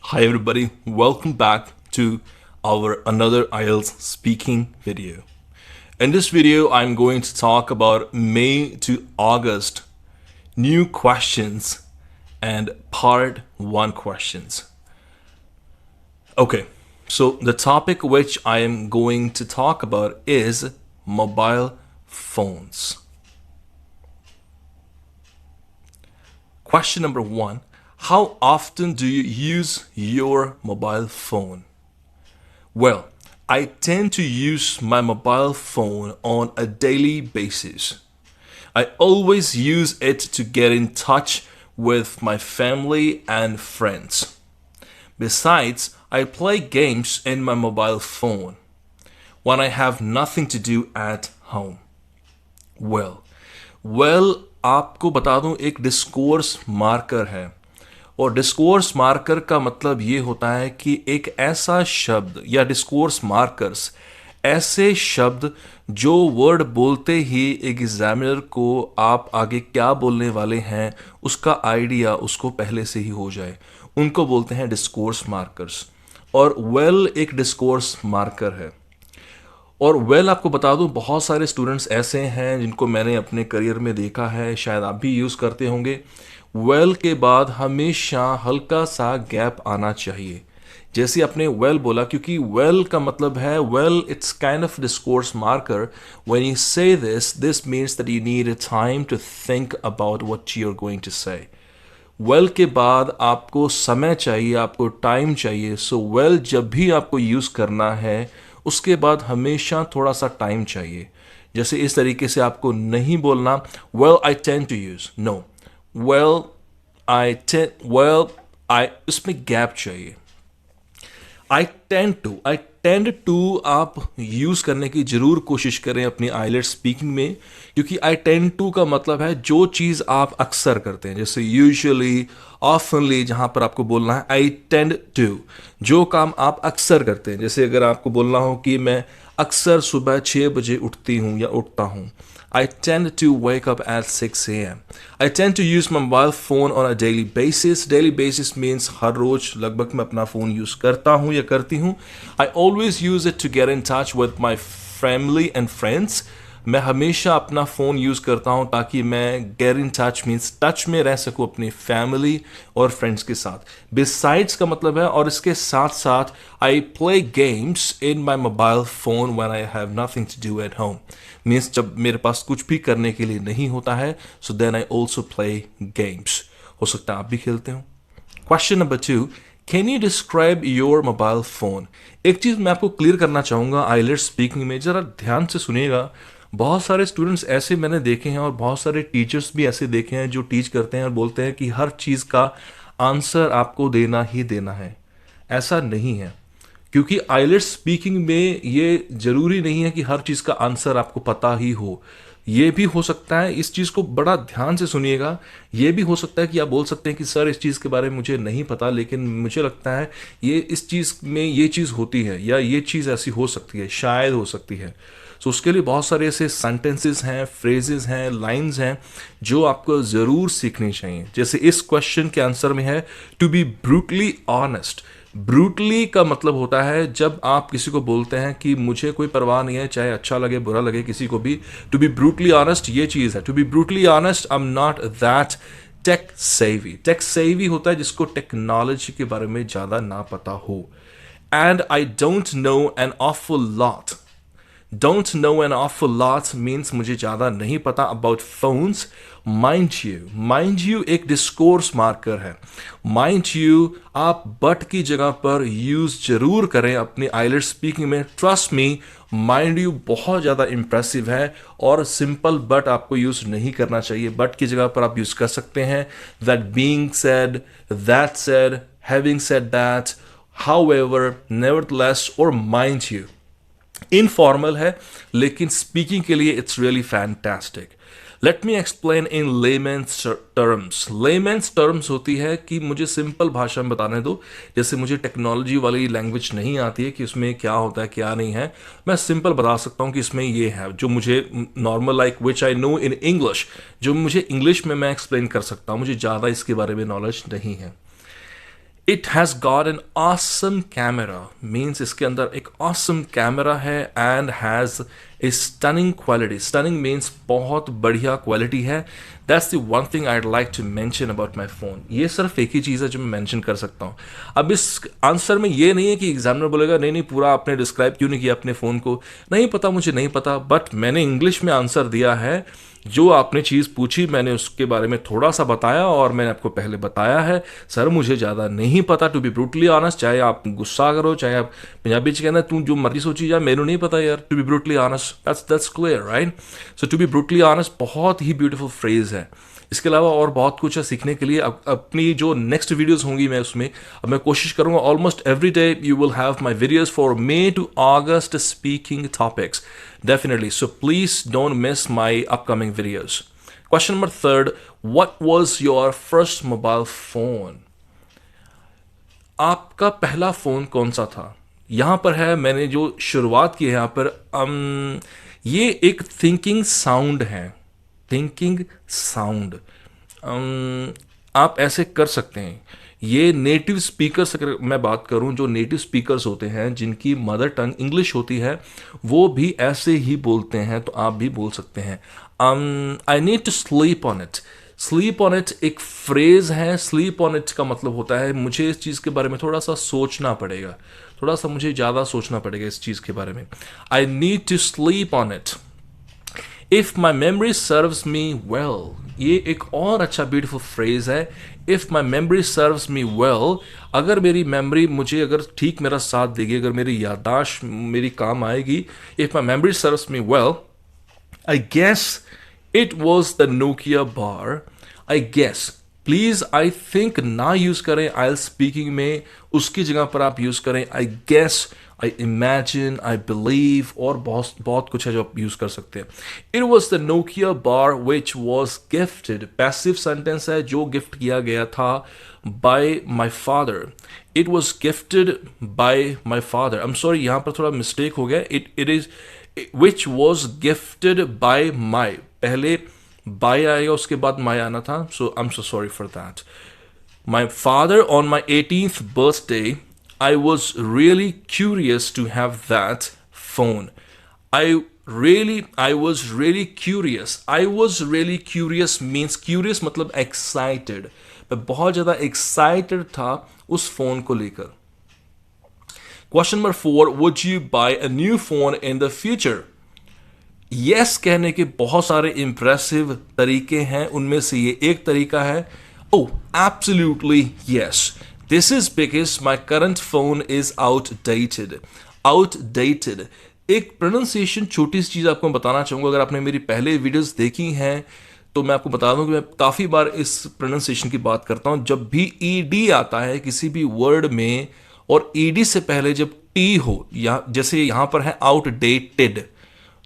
Hi everybody, welcome back to our another IELTS speaking video. In this video, I'm going to talk about May to August new questions and part 1 questions. Okay, so the topic which I am going to talk about is mobile phones. Question number 1. How often do you use your mobile phone? Well, I tend to use my mobile phone on a daily basis. I always use it to get in touch with my family and friends. Besides, I play games in my mobile phone when I have nothing to do at home. Well, आपको बता दूं एक discourse marker है और discourse marker का मतलब ये होता है कि एक ऐसा शब्द या डिस्कोर्स मार्कर्स ऐसे शब्द जो वर्ड बोलते ही एग्जामिनर को आप आगे क्या बोलने वाले हैं उसका आइडिया उसको पहले से ही हो जाए, उनको बोलते हैं डिस्कोर्स मार्कर्स। और वेल एक डिस्कोर्स मार्कर है। और वेल आपको बता दूं बहुत सारे स्टूडेंट्स ऐसे हैं जिनको मैंने अपने करियर में देखा है, शायद आप भी यूज़ करते होंगे। वेल के बाद हमेशा हल्का सा गैप आना चाहिए, जैसे आपने वेल बोला, क्योंकि वेल का मतलब है well it's kind of discourse marker. When you say this means that you need a time to think about what you are going to say. Well के बाद आपको समय चाहिए, आपको टाइम चाहिए। सो वेल जब भी आपको यूज़ करना है उसके बाद हमेशा थोड़ा सा टाइम चाहिए। जैसे इस तरीके से आपको नहीं बोलना well I tend to use, no, इसमें गैप चाहिए। आई टेंड टू आप यूज़ करने की ज़रूर कोशिश करें अपनी आइलेट्स स्पीकिंग में, क्योंकि आई टेंड टू का मतलब है जो चीज़ आप अक्सर करते हैं, जैसे यूजुअली, ऑफनली, जहाँ पर आपको बोलना है आई टेंड टू, जो काम आप अक्सर करते हैं। जैसे अगर आपको बोलना हो कि मैं अक्सर सुबह 6 बजे उठती हूँ या उठता हूँ, I tend to wake up at 6 a.m. I tend to use my mobile phone on a daily basis. Daily basis means हर रोज लगभग मैं अपना फ़ोन यूज़ करता हूँ या करती हूँ। I always use it to get in touch with my family and friends. मैं हमेशा अपना फ़ोन यूज़ करता हूँ ताकि मैं get in touch means touch में रह सकूँ अपनी फैमिली और फ्रेंड्स के साथ। बिसाइड्स का मतलब है और इसके साथ साथ I play games in my mobile phone when I have nothing to do at home. Means जब मेरे पास कुछ भी करने के लिए नहीं होता है, so then I also play games. हो सकता है आप भी खेलते हो। Question number 2, can you describe your mobile phone? एक चीज़ मैं आपको क्लियर करना चाहूँगा आइलेट्स स्पीकिंग में, ज़रा ध्यान से सुनिएगा। बहुत सारे स्टूडेंट्स ऐसे मैंने देखे हैं और बहुत सारे टीचर्स भी ऐसे देखे हैं जो टीच करते हैं और बोलते हैं कि हर चीज़ का आंसर आपको देना ही देना है। ऐसा नहीं है, क्योंकि आइलेट्स स्पीकिंग में ये ज़रूरी नहीं है कि हर चीज़ का आंसर आपको पता ही हो। ये भी हो सकता है, इस चीज़ को बड़ा ध्यान से सुनिएगा, ये भी हो सकता है कि आप बोल सकते हैं कि सर इस चीज़ के बारे में मुझे नहीं पता, लेकिन मुझे लगता है ये इस चीज़ में ये चीज़ होती है या ये चीज़ ऐसी हो सकती है, शायद हो सकती है। सो उसके लिए बहुत सारे ऐसे सेंटेंसेस हैं, फ्रेजेस हैं, लाइंस हैं जो आपको ज़रूर सीखनी चाहिए। जैसे इस क्वेश्चन के आंसर में है to be brutally honest. Brutally का मतलब होता है जब आप किसी को बोलते हैं कि मुझे कोई परवाह नहीं है, चाहे अच्छा लगे बुरा लगे किसी को भी। टू बी ब्रूटली ऑनेस्ट ये चीज़ है। To be brutally honest, I am not that tech savvy. Tech savvy होता है जिसको टेक्नोलॉजी के बारे में ज़्यादा ना पता हो। And I don't know N awful lot. Don't know an awful lot means मुझे ज़्यादा नहीं पता about phones. Mind you एक डिस्कोर्स मार्कर है। Mind you आप बट की जगह पर यूज़ जरूर करें अपनी आइलेट्स स्पीकिंग में। ट्रस्ट मी, माइंड यू बहुत ज़्यादा इम्प्रेसिव है और सिंपल बट आपको यूज़ नहीं करना चाहिए। बट की जगह पर आप यूज़ कर सकते हैं that being said, that said, having said that, however, nevertheless और mind you। इनफॉर्मल है लेकिन स्पीकिंग के लिए it's really fantastic. Let me explain in layman's terms. Layman's terms होती है कि मुझे सिंपल भाषा में बताने दो। जैसे मुझे टेक्नोलॉजी वाली लैंग्वेज नहीं आती है कि उसमें क्या होता है क्या नहीं है, मैं सिंपल बता सकता हूँ कि इसमें ये है जो मुझे normal like which I know in English, जो मुझे इंग्लिश में मैं एक्सप्लेन कर सकता हूँ, मुझे ज़्यादा इसके बारे में नॉलेज नहीं है। It has got an awesome camera, means इसके अंदर एक ऑसम कैमरा है, and has a stunning quality. Stunning means बहुत बढ़िया क्वालिटी है। That's the one thing I like to mention about my phone. ये सिर्फ एक ही चीज़ है जो मैं मेंशन कर सकता हूँ। अब इस आंसर में ये नहीं है कि एग्जामिनर बोलेगा नहीं नहीं पूरा आपने डिस्क्राइब क्यों नहीं किया अपने फ़ोन को, नहीं पता, मुझे नहीं पता, बट मैंने इंग्लिश में आंसर दिया है। जो आपने चीज़ पूछी मैंने उसके बारे में थोड़ा सा बताया, और मैंने आपको पहले बताया है सर मुझे ज़्यादा नहीं पता, टू बी ब्रूटली ऑनेस्ट। चाहे आप गुस्सा करो, चाहे आप पंजाबी च कहना तू जो मर्जी सोची जा, मेनू नहीं पता यार, to be brutally honest, that's clear right. So to be brutally honest बहुत ही ब्यूटीफुल फ्रेज है। इसके अलावा और बहुत कुछ है सीखने के लिए। अपनी जो नेक्स्ट वीडियोस होंगी मैं उसमें अब मैं कोशिश करूंगा almost every day you will have my videos for May to August speaking topics definitely, so please don't miss my upcoming videos. Question number 3, what was your first mobile phone? आपका पहला phone कौन सा था? यहां पर है, मैंने जो शुरुआत की है यहां पर ये एक थिंकिंग साउंड है, थिंकिंग साउंड। आप ऐसे कर सकते हैं। ये नेटिव स्पीकर्स, अगर मैं बात करूं, जो नेटिव स्पीकर्स होते हैं जिनकी मदर टंग इंग्लिश होती है, वो भी ऐसे ही बोलते हैं, तो आप भी बोल सकते हैं। I need to sleep on it. Sleep on it एक फ्रेज है। स्लीप ऑन इट का मतलब होता है मुझे इस चीज़ के बारे में थोड़ा सा सोचना पड़ेगा, थोड़ा सा मुझे ज़्यादा सोचना पड़ेगा इस चीज़ के बारे में। I need to sleep on it. If my memory serves me well, ये एक और अच्छा ब्यूटीफुल फ्रेज है। If my memory serves me well, अगर मेरी मेमोरी मुझे अगर ठीक मेरा साथ देगी, अगर मेरी याददाश्त मेरी काम आएगी, if my memory serves me well, I guess it was the Nokia bar. I guess, please I think ना यूज करें आई स्पीकिंग में, उसकी जगह पर आप यूज करें I guess, I imagine, I believe, और बहुत बहुत कुछ है जो आप यूज कर सकते हैं। It was the Nokia bar which was gifted, passive sentence है, जो गिफ्ट किया गया था by my father. It was gifted by my father. I am sorry, यहां पर थोड़ा मिस्टेक हो गया। It is which was gifted by my, पहले बाय आएगा उसके बाद माई आना था, so I am so sorry for that. My father, on my 18th birthday, I was really curious to have that phone. I was really curious. I was really curious means curious मतलब excited. मैं बहुत ज़्यादा excited था उस phone को लेकर। Question number 4, would you buy a new phone in the future? Yes कहने के बहुत सारे impressive तरीके हैं, उनमें से ये एक तरीका है। Oh, absolutely yes. This is because my current phone is outdated. Outdated. एक प्रोनाउंसिएशन छोटी सी चीज़ आपको बताना चाहूँगा। अगर आपने मेरी पहले वीडियोस देखी हैं तो मैं आपको बता दूं कि मैं काफ़ी बार इस प्रोनाउंसिएशन की बात करता हूँ। जब भी ईडी आता है किसी भी वर्ड में, और ईडी से पहले जब टी हो, या जैसे यहाँ पर है आउटडेटेड,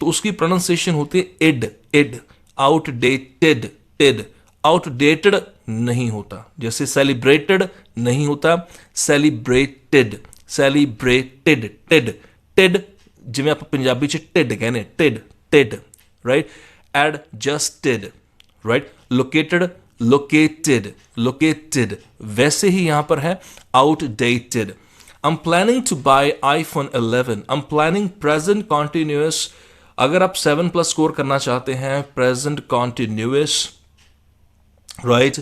तो उसकी प्रोनाउंसिएशन होती है इड, इड, आउटडेटेड, टिड। आउटडेटेड नहीं होता, जैसे सेलिब्रेटेड नहीं होता, सेलिब्रेटेड, सेलिब्रेटेड, टिड, टिड जिमें आप पंजाबी च टिड कहने, टिड, टिड, right. Adjusted, right. Located, located, located, वैसे ही यहां पर है outdated. I am planning to buy iPhone 11। I am planning present continuous. अगर आप 7+ स्कोर करना चाहते हैं, present continuous, right,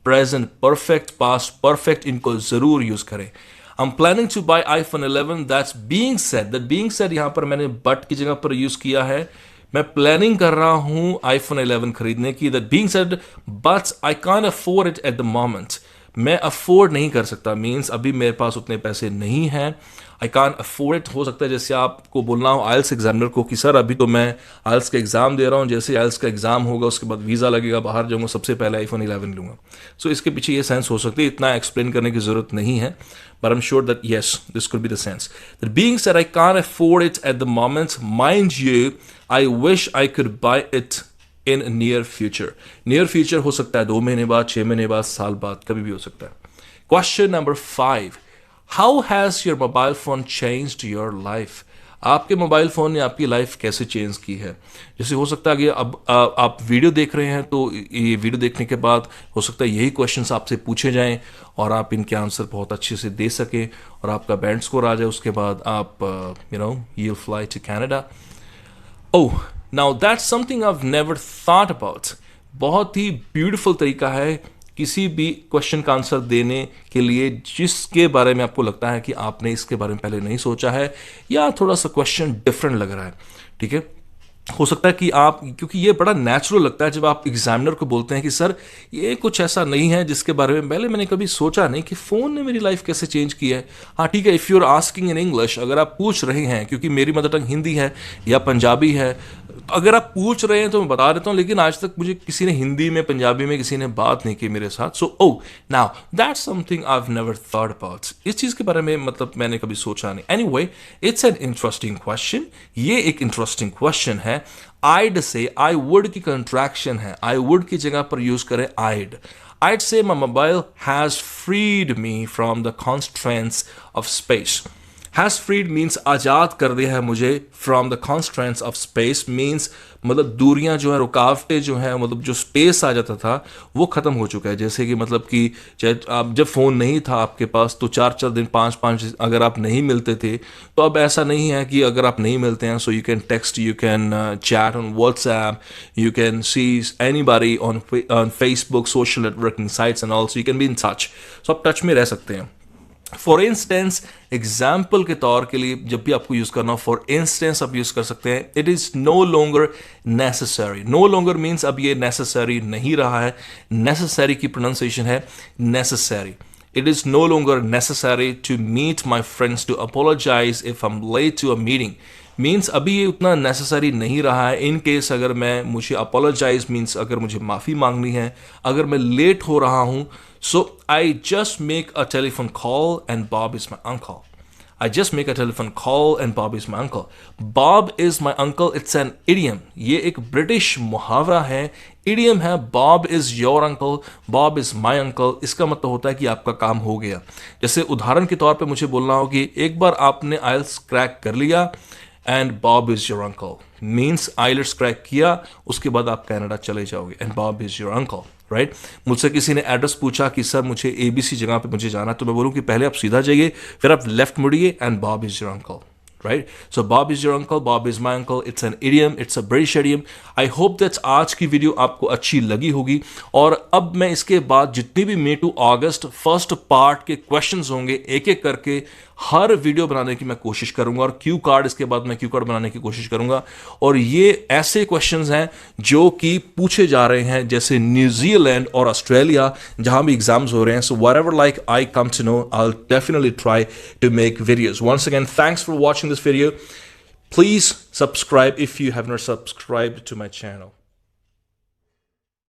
present perfect, past perfect, इनको जरूर यूज करें। I am planning to buy iPhone 11। That's being said, that being said यहां पर मैंने बट की जगह पर यूज किया है। मैं प्लानिंग कर रहा हूं iPhone 11 खरीदने की। That being said but I can't afford it at the moment. मैं अफोर्ड नहीं कर सकता, मीन्स अभी मेरे पास उतने पैसे नहीं हैं। आई कान अफोर्ड इट। हो सकता है जैसे आपको बोलना हो आइल्स एग्जामिनर को कि सर अभी तो मैं आइल्स का एग्जाम दे रहा हूँ, जैसे आइल्स का एग्जाम होगा उसके बाद वीज़ा लगेगा, बाहर जाऊँगा, सबसे पहले iPhone 11 लूँगा। सो इसके पीछे ये सेंस हो सकती है, इतना एक्सप्लेन करने की जरूरत नहीं है, but I'm sure that yes, this could be the sense. That being said, I can't afford it at the moment. Mind you, I wish I could buy it in near future. Near future हो सकता है 2 महीने बाद, 6 महीने बाद, साल बाद, कभी भी हो सकता है। Question number 5. How has your mobile phone changed your life? आपके मोबाइल फ़ोन ने आपकी लाइफ कैसे चेंज की है। जैसे हो सकता है कि अब आप वीडियो देख रहे हैं, तो ये वीडियो देखने के बाद हो सकता है यही क्वेश्चंस आपसे पूछे जाएं और आप इनके आंसर बहुत अच्छे से दे सकें और आपका बैंड स्कोर आ जाए। उसके बाद आप you'll fly to Canada. Oh, now that's something I've never thought about. बहुत ही ब्यूटीफुल तरीका है किसी भी क्वेश्चन का आंसर देने के लिए जिसके बारे में आपको लगता है कि आपने इसके बारे में पहले नहीं सोचा है या थोड़ा सा क्वेश्चन डिफरेंट लग रहा है। ठीक है, हो सकता है कि आप, क्योंकि ये बड़ा नेचुरल लगता है जब आप एग्जामिनर को बोलते हैं कि सर ये कुछ ऐसा नहीं है जिसके बारे में पहले मैंने कभी सोचा नहीं कि फ़ोन ने मेरी लाइफ कैसे चेंज की है। हाँ ठीक है, if you are asking in English, अगर आप पूछ रहे हैं, क्योंकि मेरी मदर टंग हिंदी है या पंजाबी है, अगर आप पूछ रहे हैं तो मैं बता देता हूँ, लेकिन आज तक मुझे किसी ने हिंदी में पंजाबी में किसी ने बात नहीं की मेरे साथ। So now that's something I have never thought about. इस चीज़ के बारे में मतलब मैंने कभी सोचा नहीं। Anyway, it's an interesting question. ये एक इंटरेस्टिंग क्वेश्चन है। आइड से आई वुड की कंट्रैक्शन है, आई वुड की जगह पर यूज करें आइड। I'd say my mobile has freed me from the constraints of space. Has freed means आज़ाद कर दिया है मुझे, from the constraints of space means मतलब दूरियां जो है, रुकावटें जो है, मतलब जो स्पेस आ जाता था वो ख़त्म हो चुका है। जैसे कि मतलब कि चाहे आप जब फ़ोन नहीं था आपके पास तो 4-4 दिन 5-5 अगर आप नहीं मिलते थे, तो अब ऐसा नहीं है कि अगर आप नहीं मिलते हैं so you can text, you can chat on WhatsApp, you can see anybody on Facebook, social networking sites and also you can be in touch. So आप टच में रह सकते हैं। फॉर इंस्टेंस, एग्जाम्पल के तौर के लिए जब भी आपको यूज करना हो, फॉर इंस्टेंस आप यूज कर सकते हैं it is no longer necessary. No longer means अब ये नेसेसरी नहीं रहा है। नेसेसरी की प्रोनाउंसिएशन है necessary. It is no longer necessary to meet my friends to apologise if I am late to a meeting. Means अभी ये उतना नेसेसरी नहीं रहा है। इन केस अगर मुझे अपोलोजाइज मीन्स अगर मुझे माफ़ी मांगनी है, अगर मैं लेट हो रहा हूँ, so I just make a telephone call and Bob is my uncle. I just make a telephone call and Bob is my uncle. Bob is my uncle, it's an idiom. ये एक British मुहावरा है, idiom है। Bob is your uncle, Bob is my uncle। इसका मतलब होता है कि आपका काम हो गया। जैसे उदाहरण के तौर पे मुझे बोलना हो कि एक बार आपने IELTS क्रैक कर लिया and Bob is your uncle, means IELTS crack किया, उसके बाद आप कनाडा चले जाओगे and Bob is your uncle, right. मुझसे किसी ने एड्रेस पूछा कि सर मुझे ABC जगह पे मुझे जाना है, तो मैं बोलूँ कि पहले आप सीधा जाइए, फिर आप लेफ्ट मुड़िए and Bob is your uncle, right? So Bob is your uncle, Bob is my uncle. It's an idiom, it's a British idiom. I hope that आज की वीडियो आपको अच्छी लगी होगी। और अब मैं इसके बाद जितनी भी May to August first part के क्वेश्चंस होंगे एक एक करके हर वीडियो बनाने की मैं कोशिश करूंगा, और क्यू कार्ड इसके बाद मैं क्यू कार्ड बनाने की कोशिश करूंगा। और ये ऐसे क्वेश्चंस हैं जो कि पूछे जा रहे हैं जैसे न्यूजीलैंड और ऑस्ट्रेलिया जहां भी एग्जाम्स हो रहे हैं। So whatever like I come to know, I will definitely try to make videos. Once again thanks for watching this video. Please subscribe if you have not subscribed to my channel.